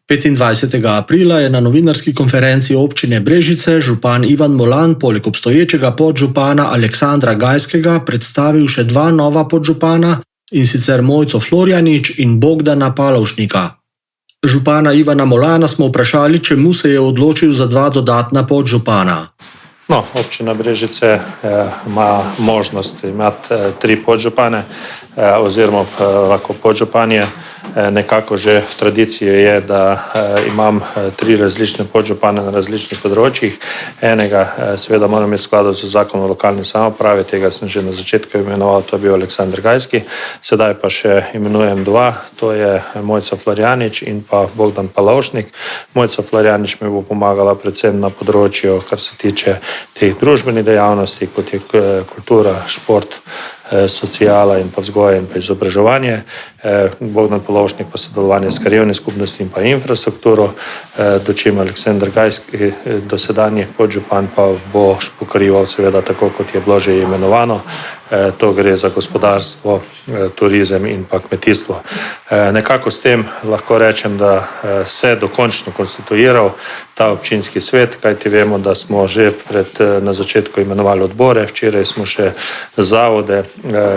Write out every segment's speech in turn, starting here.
25. aprila je na novinarski konferenci občine Brežice župan Ivan Molan poleg obstoječega podžupana Aleksandra Gajskega predstavil še dva nova podžupana, in sicer Mojco Florjanič in Bogdana Palovšnika. Župana Ivana Molana smo vprašali, čemu se je odločil za dva dodatna podžupana. Občina Brežice ima možnost imeti tri podžupane oziroma lahko podžupanje. Nekako že v tradiciji je, da imam tri različne podžupane na različnih področjih. Enega seveda moram imeti v skladu z zakonom o lokalni samoupravi, tega sem že na začetku imenoval, to je bil Aleksandr Gajski. Sedaj pa še imenujem dva, to je Mojca Florjanič in pa Bogdan Palovšnik. Mojca Florjanič mi bo pomagala predvsem na področju, kar se tiče teh družbenih dejavnosti, kot je kultura, šport, sociala in pa vzgoja in pa izobraževanje. Bogdan Palovšnik pa sodelovanje s krajevno skupnostjo in pa infrastrukturo, dočim Aleksandr Gajski, dosedanji podžupan, pa bo pokrival seveda tako, kot je bilo že imenovano. To gre za gospodarstvo, turizem in pa kmetijstvo. Nekako s tem lahko rečem, da se dokončno konstituiral ta občinski svet, kajti vemo, da smo že na začetku imenovali odbore, včeraj smo še zavode,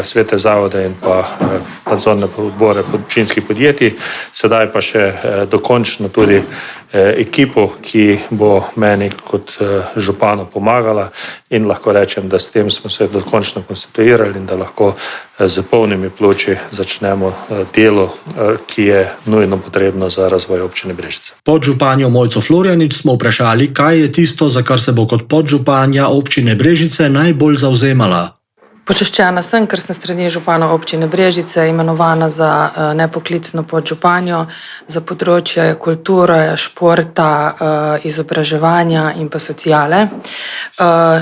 svete zavode in pa nadzorne odbore občinskih podjetij, sedaj pa še dokončno tudi ekipo, ki bo meni kot županu pomagala, in lahko rečem, da s tem smo se dokončno konstituirali in da lahko z polnimi pljuči začnemo delo, ki je nujno potrebno za razvoj občine Brežice. Podžupanjo Mojco Florjanič smo vprašali, kaj je tisto, za kar se bo kot podžupanja občine Brežice najbolj zavzemala. Počaščena sem, ker sem s strani župana občine Brežice imenovana za nepoklicno podžupanjo za področje kulture, športa, izobraževanja in pa sociale.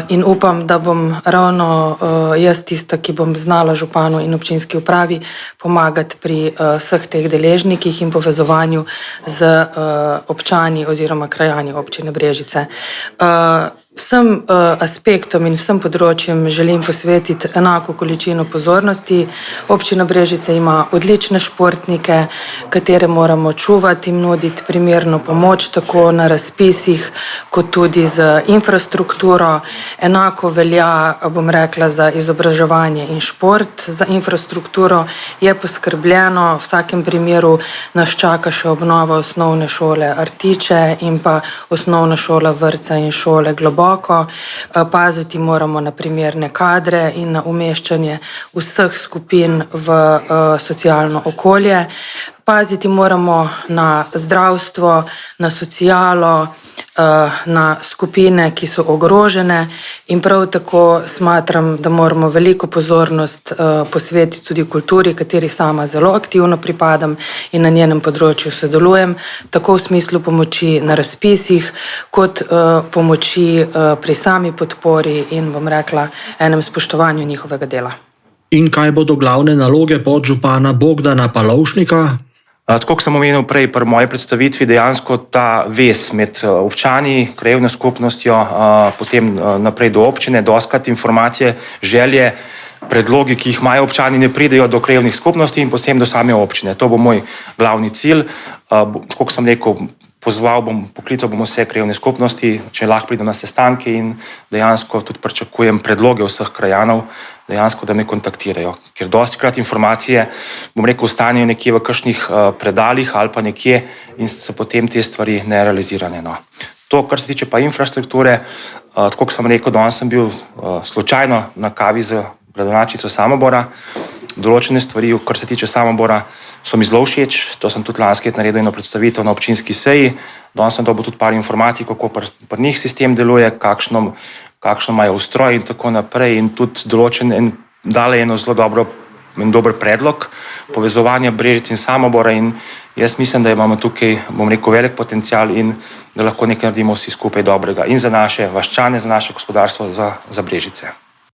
In upam, da bom ravno jaz tista, ki bom znala županu in občinski upravi pomagati pri vseh teh deležnikih in povezovanju z občani oziroma krajani občine Brežice. Vsem aspektom in vsem področjem želim posvetiti enako količino pozornosti. Občina Brežice ima odlične športnike, katere moramo čuvati in nuditi primerno pomoč, tako na razpisih, kot tudi z infrastrukturo. Enako velja, bom rekla, za izobraževanje in šport. Za infrastrukturo je poskrbljeno, v vsakem primeru nas čaka še obnova osnovne šole Artiče in pa osnovna šola vrtca in šole Globoko. Paziti moramo na primerne kadre in na umeščanje vseh skupin v socialno okolje. Paziti moramo na zdravstvo, na socialo, na skupine, ki so ogrožene, in prav tako smatram, da moramo veliko pozornost posvetiti tudi kulturi, kateri sama zelo aktivno pripadam in na njenem področju sodelujem, tako v smislu pomoči na razpisih, kot pomoči pri sami podpori in, bom rekla, enem spoštovanju njihovega dela. In kaj bodo glavne naloge podžupana Bogdana Palovšnika? Tako kot sem omenil prej pri moji predstavitvi, dejansko ta vez med občani, krajevno skupnostjo, potem naprej do občine, dostikrat informacije, želje, predlogi, ki jih imajo občani, ne pridejo do krajevnih skupnosti in potem do same občine. To bo moj glavni cilj. Tako kot sem rekel, poklical bom vse krajevne skupnosti, če lahko pridem na sestanke, in dejansko tudi pričakujem predloge vseh krajanov, dejansko, da me kontaktirajo. Ker dostikrat informacije, bom rekel, ostanejo nekje v kakšnih predalih ali pa nekje in so potem te stvari nerealizirane. To, kar se tiče pa infrastrukture, tako kot sem rekel, danes sem bil slučajno na kavi z gradonačelnico Samobora. Določene stvari, kar se tiče Samobora, so mi zelo všeč. To sem tudi lansko leto naredil eno predstavitev na občinski seji. Danes sem dobil tudi par informacij, kako pri njih sistem deluje, kakšno imajo ustroj in tako naprej, in tudi dale eno zelo dober predlog povezovanja Brežic in Samobora, in jaz mislim, da imamo tukaj, bom rekel, velik potencial in da lahko nekaj naredimo vsi skupaj dobrega in za naše vaščane, za naše gospodarstvo, za Brežice.